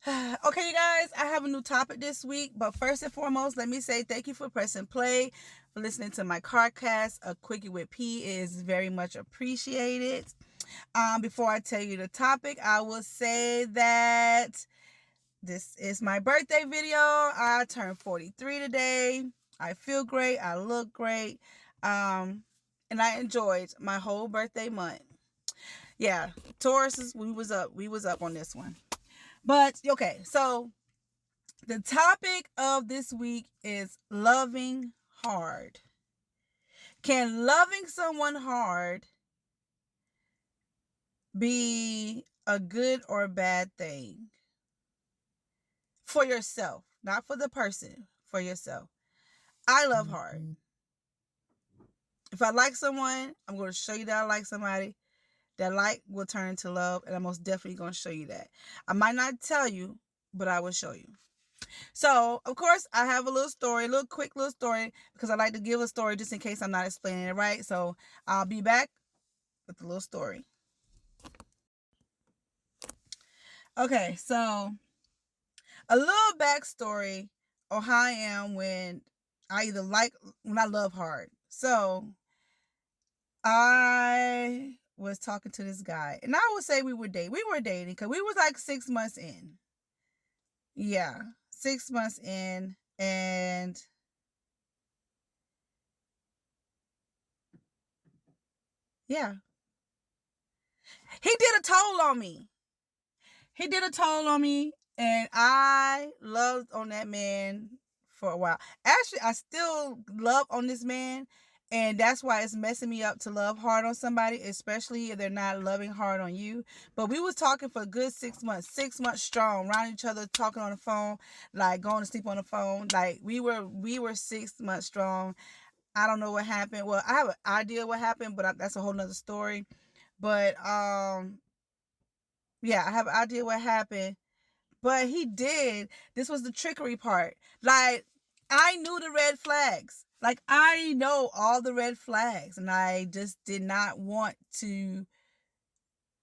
Okay, you guys, I have a new topic this week, but first and foremost, let me say thank you for pressing play, for listening to my CarCast. A Quickie with P is very much appreciated. Before I tell you the topic, I will say that this is my birthday video. I turned 43 today. I feel great. I look great. And I enjoyed my whole birthday month. Yeah, Tauruses, we was up on this one. But okay, so the topic of this week is loving hard. Can loving someone hard be a good or bad thing for yourself? Not for the person, for yourself. I love hard. If I like someone, I'm going to show you that I like somebody. That like will turn to love, and I'm most definitely going to show you that. I might not tell you, but I will show you. So, of course, I have a little story, a little quick little story, because I like to give a story just in case I'm not explaining it right. So, I'll be back with a little story. Okay, so a little backstory on how I am when I love hard. So, I was talking to this guy, and I would say we were dating. We were dating because we was like 6 months in. Yeah, 6 months in, and yeah, he did a toll on me. And I loved on that man for a while. Actually, I still love on this man, and that's why it's messing me up to love hard on somebody, especially if they're not loving hard on you. But we was talking for a good 6 months, 6 months strong, around each other, talking on the phone, like going to sleep on the phone. Like we were 6 months strong. I don't know what happened. Well, I have an idea what happened, but that's a whole nother story. But yeah, I have an idea what happened. But he did. This was the trickery part. Like, I knew the red flags. Like, I know all the red flags. And I just did not want to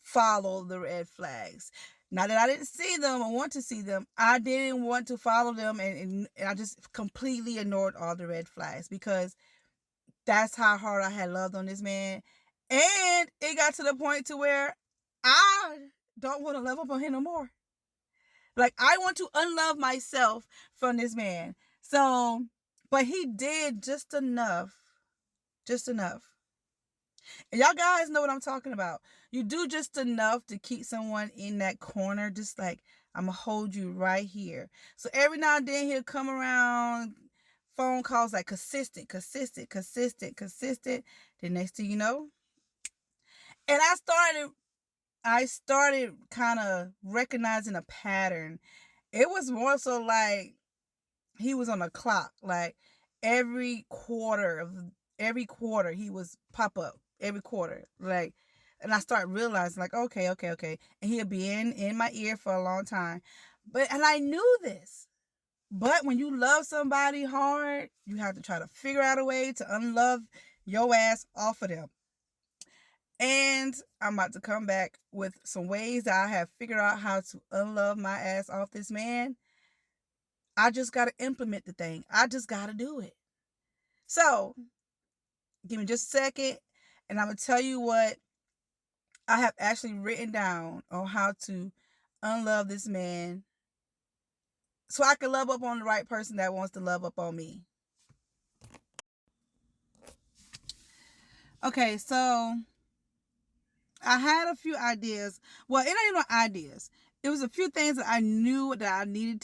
follow the red flags. Not that I didn't see them or want to see them. I didn't want to follow them. And I just completely ignored all the red flags because that's how hard I had loved on this man. And it got to the point to where I don't want to love up on him no more. Like, I want to unlove myself from this man. So, but he did just enough. Just enough. And y'all guys know what I'm talking about. You do just enough to keep someone in that corner. Just like, I'm going to hold you right here. So every now and then he'll come around, phone calls like consistent. The next thing you know. And I started kind of recognizing a pattern. It was more so like he was on a clock. Like every quarter he was pop up every quarter. Like, and I start realizing like, okay. And he'll be in my ear for a long time. And I knew this. But when you love somebody hard, you have to try to figure out a way to unlove your ass off of them. And I'm about to come back with some ways that I have figured out how to unlove my ass off this man. I just got to implement the thing. I just got to do it. So, give me just a second, and I'm going to tell you what I have actually written down on how to unlove this man so I can love up on the right person that wants to love up on me. Okay, so I had a few ideas. Well, it ain't no ideas. It was a few things that I knew that I needed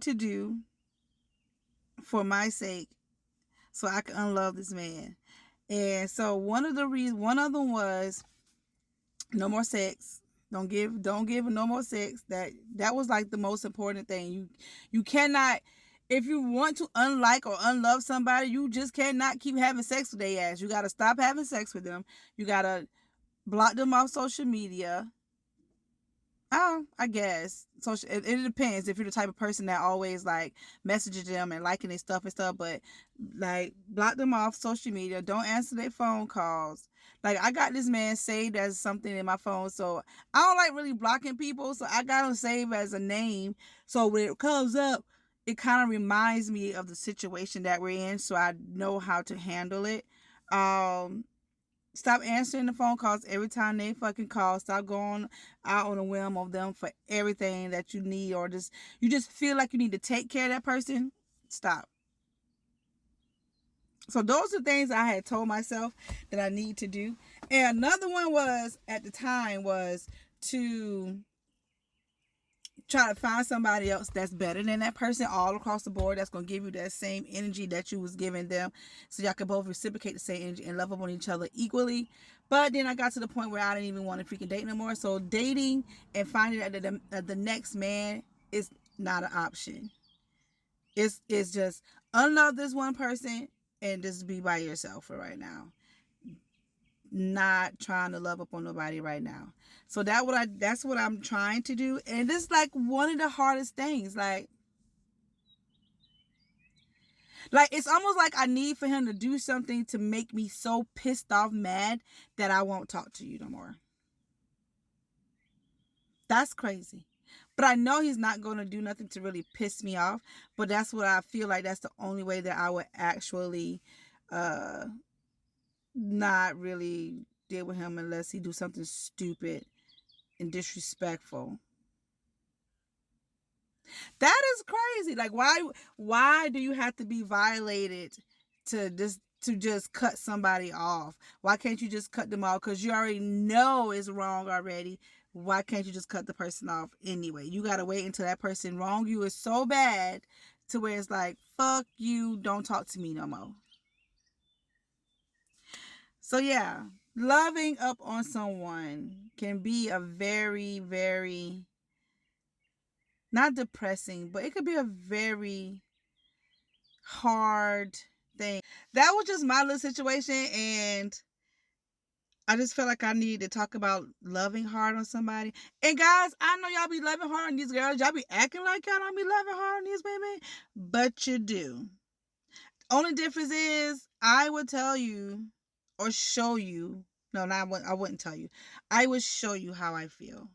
to do for my sake so I could unlove this man. And so one of them was no more sex. Don't give no more sex. That was like the most important thing. You cannot, if you want to unlike or unlove somebody, you just cannot keep having sex with their ass. You gotta stop having sex with them. You gotta block them off social media. I guess. So it depends if you're the type of person that always like messages them and liking their stuff and stuff, but like block them off social media. Don't answer their phone calls. Like, I got this man saved as something in my phone, so I don't like really blocking people, so I got him saved as a name. So when it comes up, it kind of reminds me of the situation that we're in, so I know how to handle it. Um, Stop answering the phone calls every time they fucking call. Stop going out on a whim of them for everything that you need, or just you just feel like you need to take care of that person. Stop. So those are things I had told myself that I need to do. And another one was at the time was to try to find somebody else that's better than that person all across the board, that's going to give you that same energy that you was giving them, so y'all can both reciprocate the same energy and love up on each other equally. But then I got to the point where I didn't even want to freaking date no more. So dating and finding that the next man is not an option. It's just unlove this one person and just be by yourself for right now. Not trying to love up on nobody right now. So that's what I'm trying to do. And this is like one of the hardest things. Like it's almost like I need for him to do something to make me so pissed off, mad, that I won't talk to you no more. That's crazy. But I know he's not going to do nothing to really piss me off. But that's what I feel like that's the only way that I would actually not really deal with him, unless he do something stupid and disrespectful. That is crazy. Like, why do you have to be violated to just cut somebody off? Why can't you just cut them off? Because you already know it's wrong already. Why can't you just cut the person off anyway? You gotta wait until that person wrong you is so bad to where it's like, fuck you, don't talk to me no more. So yeah, loving up on someone can be a very, very, not depressing, but it could be a very hard thing. That was just my little situation, and I just felt like I needed to talk about loving hard on somebody. And guys, I know y'all be loving hard on these girls. Y'all be acting like y'all don't be loving hard on these women, but you do. Only difference is I would tell you or show you. No, I wouldn't tell you. I would show you how I feel.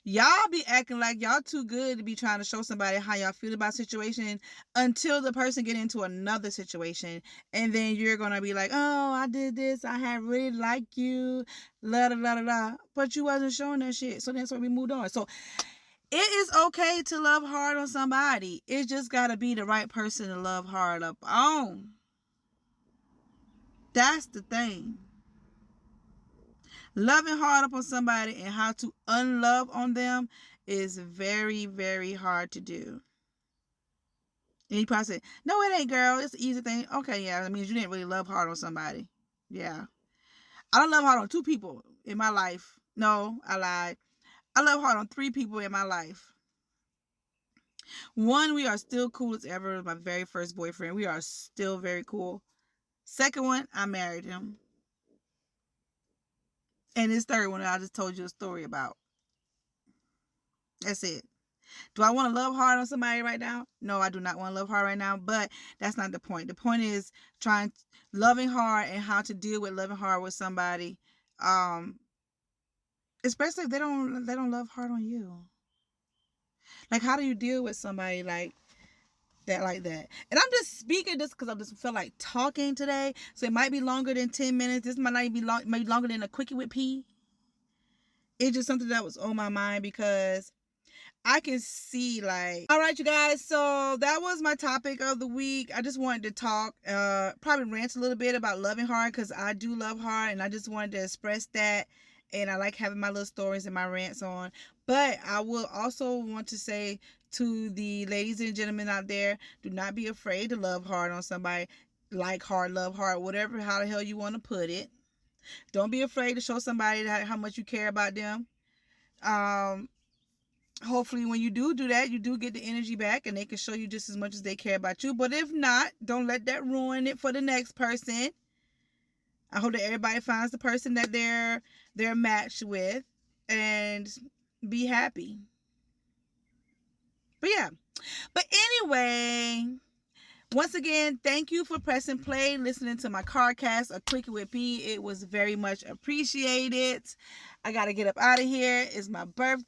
Y'all be acting like y'all too good to be trying to show somebody how y'all feel about a situation until the person get into another situation, and then you're gonna be like, oh, I did this, I had really liked you, la la la la, but you wasn't showing that shit. So that's why we moved on. So it is okay to love hard on somebody. It just gotta be the right person to love hard up on. That's the thing. Loving hard up on somebody and how to unlove on them is very, very hard to do. And you probably say, no, it ain't, girl. It's an easy thing. Okay, yeah, that means you didn't really love hard on somebody. Yeah. I don't love hard on 2 people in my life. No, I lied. I love hard on 3 people in my life. One, we are still cool as ever. My very first boyfriend. We are still very cool. Second one, I married him. And this third one, I just told you a story about. That's it. Do I want to love hard on somebody right now? No, I do not want to love hard right now, but that's not the point. The point is loving hard and how to deal with loving hard with somebody, especially if they don't love hard on you. Like, how do you deal with somebody like that? And I'm just speaking this because I just feel like talking today, so it might be longer than 10 minutes. This might not even be maybe longer than a quickie with P. It's just something that was on my mind because I can see, like, all right, you guys, so that was my topic of the week. I just wanted to talk, probably rant a little bit about loving hard, because I do love hard, and I just wanted to express that, and I like having my little stories and my rants on. But I will also want to say to the ladies and gentlemen out there, do not be afraid to love hard on somebody. Like hard, love hard, whatever, how the hell you want to put it. Don't be afraid to show somebody how much you care about them. Hopefully when you do that, you do get the energy back and they can show you just as much as they care about you. But if not, don't let that ruin it for the next person. I hope that everybody finds the person that they're matched with and be happy. But yeah. But anyway, once again, thank you for pressing play, listening to my CarCast, A Quickie with me. It was very much appreciated. I got to get up out of here. It's my birthday.